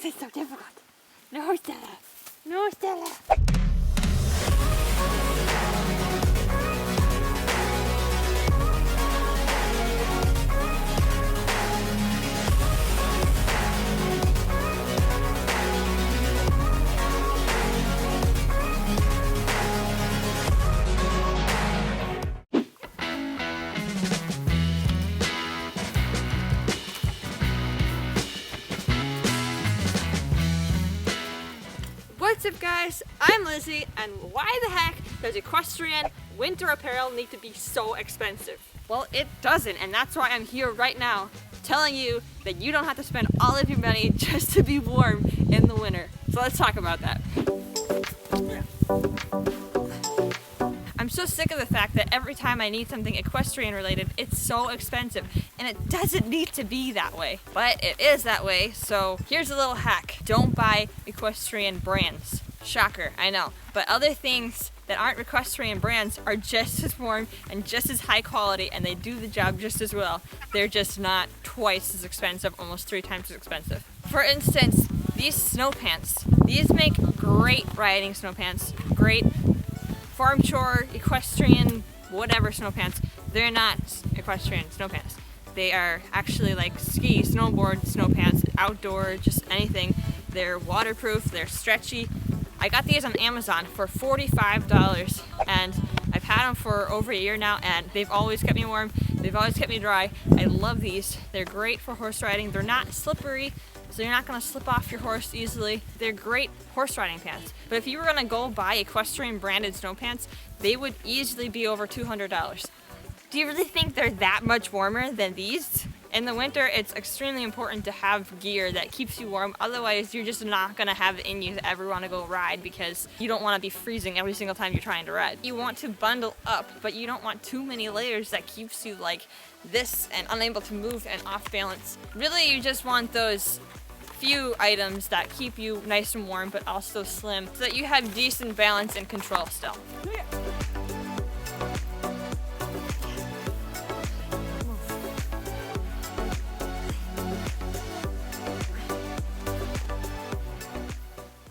This is so difficult. No, Stella. No, Stella. What's up guys, I'm Lizzie, and why the heck does equestrian winter apparel need to be so expensive? Well, it doesn't, and that's why I'm here right now telling you that you don't have to spend all of your money just to be warm in the winter. So let's talk about that. I'm so sick of the fact that every time I need something equestrian related, it's so expensive, and it doesn't need to be that way, but it is that way. So here's a little hack. Don't buy equestrian brands. Shocker, I know, but other things that aren't equestrian brands are just as warm and just as high quality, and they do the job just as well. They're just not twice as expensive, almost 3 times as expensive. For instance, these snow pants. These make great riding snow pants, great farm chore, equestrian, whatever snow pants. They're not equestrian snow pants. They are actually like ski, snowboard snow pants, outdoor, just anything. They're waterproof, they're stretchy. I got these on Amazon for $45, and I've had them for over a year now, and they've always kept me warm. They've always kept me dry. I love these. They're great for horse riding. They're not slippery, so you're not gonna slip off your horse easily. They're great horse riding pants. But if you were gonna go buy equestrian branded snow pants, they would easily be over $200. Do you really think they're that much warmer than these? In the winter, it's extremely important to have gear that keeps you warm. Otherwise, you're just not gonna have it in you to ever wanna go ride, because you don't wanna be freezing every single time you're trying to ride. You want to bundle up, but you don't want too many layers that keeps you like this and unable to move and off balance. Really, you just want those few items that keep you nice and warm, but also slim, so that you have decent balance and control still.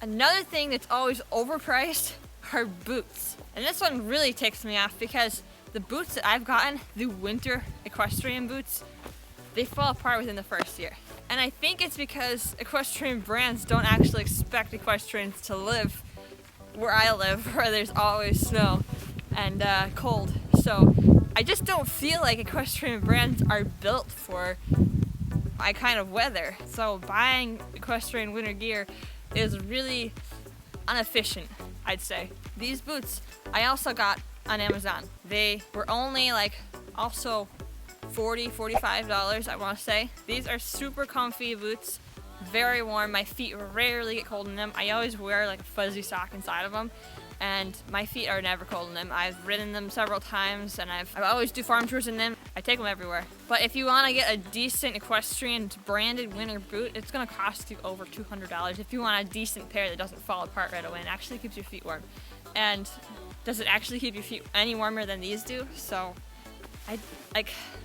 Another thing that's always overpriced are boots. And this one really ticks me off, because the boots that I've gotten, the winter equestrian boots, they fall apart within the first year. And I think it's because equestrian brands don't actually expect equestrians to live where I live, where there's always snow and cold. So I just don't feel like equestrian brands are built for my kind of weather. So buying equestrian winter gear is really inefficient, I'd say. These boots I also got on Amazon. They were only like also $45, I want to say. These are super comfy boots, very warm. My feet rarely get cold in them. I always wear like a fuzzy sock inside of them, and my feet are never cold in them. I've ridden them several times, and I always do farm tours in them. I take them everywhere. But if you want to get a decent equestrian branded winter boot, it's going to cost you over $200 if you want a decent pair that doesn't fall apart right away and actually keeps your feet warm. And does it actually keep your feet any warmer than these do? So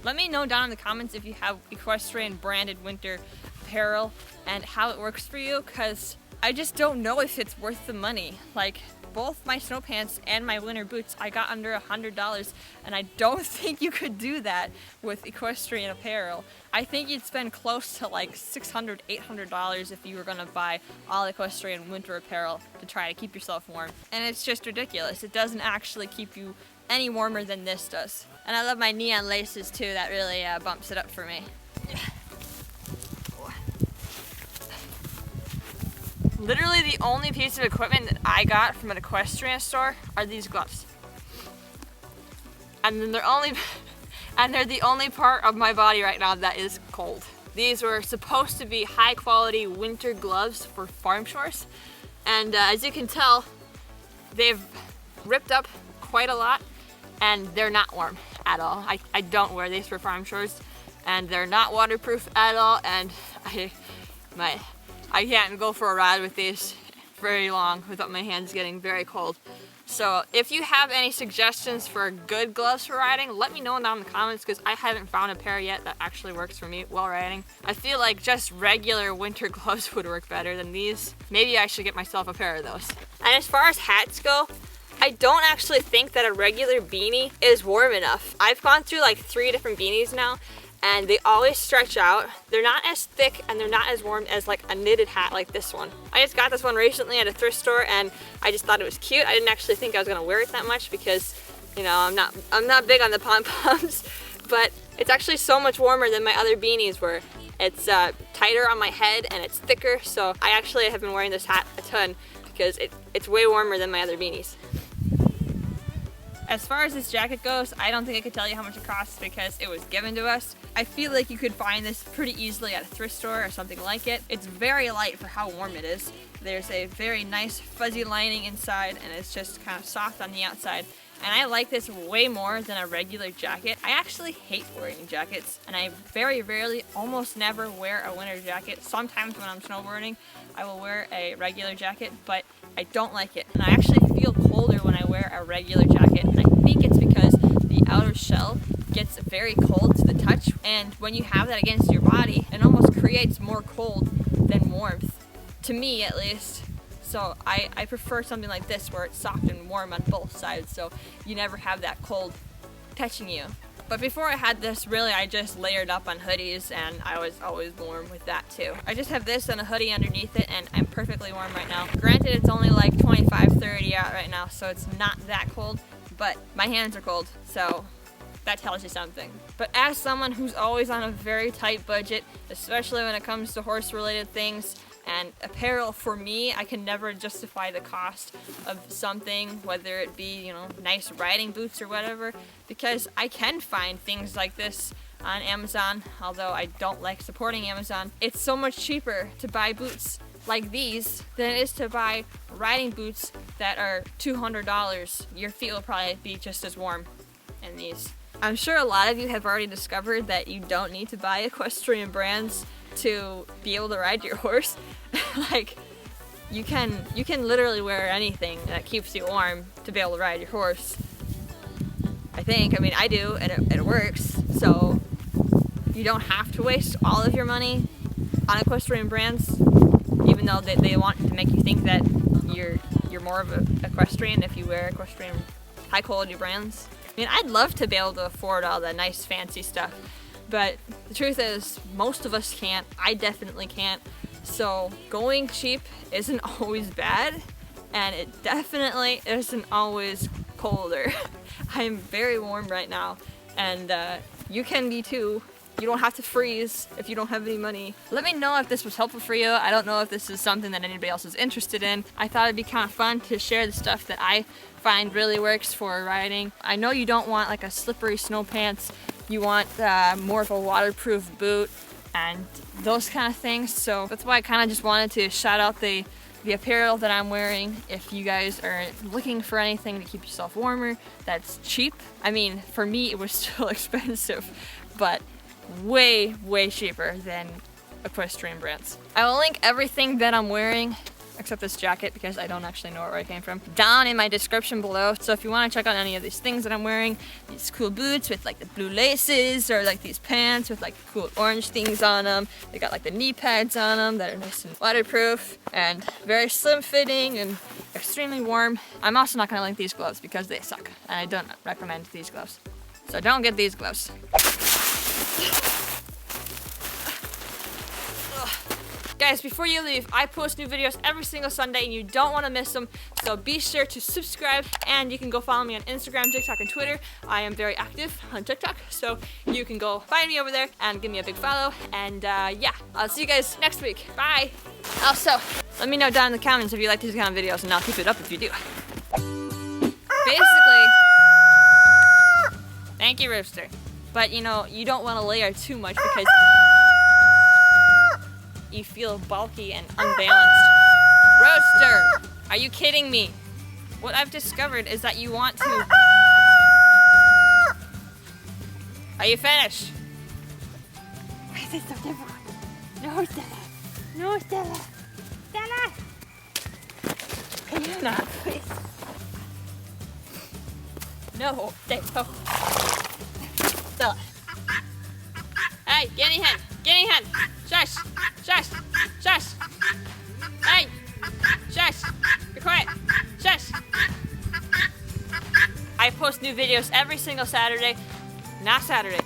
let me know down in the comments if you have equestrian branded winter apparel and how it works for you, because I just don't know if it's worth the money. Like, both my snow pants and my winter boots I got under $100, and I don't think you could do that with equestrian apparel. I think you'd spend close to like $600, $800 if you were gonna buy all equestrian winter apparel to try to keep yourself warm. And it's just ridiculous. It doesn't actually keep you any warmer than this does. And I love my neon laces too. That really bumps it up for me. Literally the only piece of equipment that I got from an equestrian store are these gloves. And then they're the only part of my body right now that is cold. These were supposed to be high quality winter gloves for farm chores. And as you can tell, they've ripped up quite a lot, and they're not warm at all. I don't wear these for farm chores, and they're not waterproof at all, and I can't go for a ride with these very long without my hands getting very cold. So if you have any suggestions for good gloves for riding, let me know down in the comments, because I haven't found a pair yet that actually works for me while riding. I feel like just regular winter gloves would work better than these. Maybe I should get myself a pair of those. And as far as hats go, I don't actually think that a regular beanie is warm enough. I've gone through like 3 different beanies now, and they always stretch out. They're not as thick and they're not as warm as like a knitted hat like this one. I just got this one recently at a thrift store and I just thought it was cute. I didn't actually think I was gonna wear it that much because, you know, I'm not big on the pom-poms, but it's actually so much warmer than my other beanies were. It's tighter on my head and it's thicker, so I actually have been wearing this hat a ton because it's way warmer than my other beanies. As far as this jacket goes, I don't think I could tell you how much it costs because it was given to us. I feel like you could find this pretty easily at a thrift store or something like it. It's very light for how warm it is. There's a very nice fuzzy lining inside and it's just kind of soft on the outside. And I like this way more than a regular jacket. I actually hate wearing jackets, and I very rarely, almost never wear a winter jacket. Sometimes when I'm snowboarding, I will wear a regular jacket, but I don't like it. And I actually feel colder when I wear a regular jacket, and I think it's because the outer shell gets very cold to the touch, and when you have that against your body, it almost creates more cold than warmth, to me at least. So I prefer something like this where it's soft and warm on both sides, so you never have that cold touching you. But before I had this, really I just layered up on hoodies and I was always warm with that too. I just have this and a hoodie underneath it and I'm perfectly warm right now. Granted, it's only like 25-30 out right now, so it's not that cold, but my hands are cold, so that tells you something. But as someone who's always on a very tight budget, especially when it comes to horse-related things, and apparel, for me, I can never justify the cost of something, whether it be, you know, nice riding boots or whatever, because I can find things like this on Amazon, although I don't like supporting Amazon. It's so much cheaper to buy boots like these than it is to buy riding boots that are $200. Your feet will probably be just as warm in these. I'm sure a lot of you have already discovered that you don't need to buy equestrian brands to be able to ride your horse. Like, you can literally wear anything that keeps you warm to be able to ride your horse. I think. I mean, I do, and it works. So you don't have to waste all of your money on equestrian brands, even though they want to make you think that you're more of an equestrian if you wear equestrian high quality brands. I mean, I'd love to be able to afford all the nice fancy stuff, but the truth is, most of us can't. I definitely can't. So going cheap isn't always bad, and it definitely isn't always colder. I'm very warm right now, and you can be too. You don't have to freeze if you don't have any money. Let me know if this was helpful for you. I don't know if this is something that anybody else is interested in. I thought it'd be kind of fun to share the stuff that I find really works for riding. I know you don't want like a slippery snow pants. You want more of a waterproof boot and those kind of things. So that's why I kind of just wanted to shout out the apparel that I'm wearing. If you guys are looking for anything to keep yourself warmer that's cheap. I mean, for me it was still expensive, but way cheaper than equestrian brands. I will link everything that I'm wearing, except this jacket because I don't actually know where it came from, down in my description below. So if you want to check out any of these things that I'm wearing, these cool boots with like the blue laces, or like these pants with like cool orange things on them. They got like the knee pads on them that are nice and waterproof and very slim fitting and extremely warm. I'm also not going to link these gloves because they suck and I don't recommend these gloves. So don't get these gloves. Guys, before you leave, I post new videos every single Sunday and you don't want to miss them, so be sure to subscribe, and you can go follow me on Instagram, TikTok, and Twitter. I am very active on TikTok, so you can go find me over there and give me a big follow, and yeah, I'll see you guys next week. Bye! Also, let me know down in the comments if you like these kind of videos, and I'll keep it up if you do. Basically, thank you, Rooster. But you know, you don't want to layer too much because you feel bulky and unbalanced. Rooster, are you kidding me? What I've discovered is that you want to... Are you finished? Why is it so difficult? No, Stella. No, Stella. Stella! Can you not, please? No, stay. Oh. Stella. Hey, get in your hand. Get in your hand. Shush. Shush. Shush. Hey. Shush. Be quiet. Shush. I post new videos every single Saturday. Not Saturday.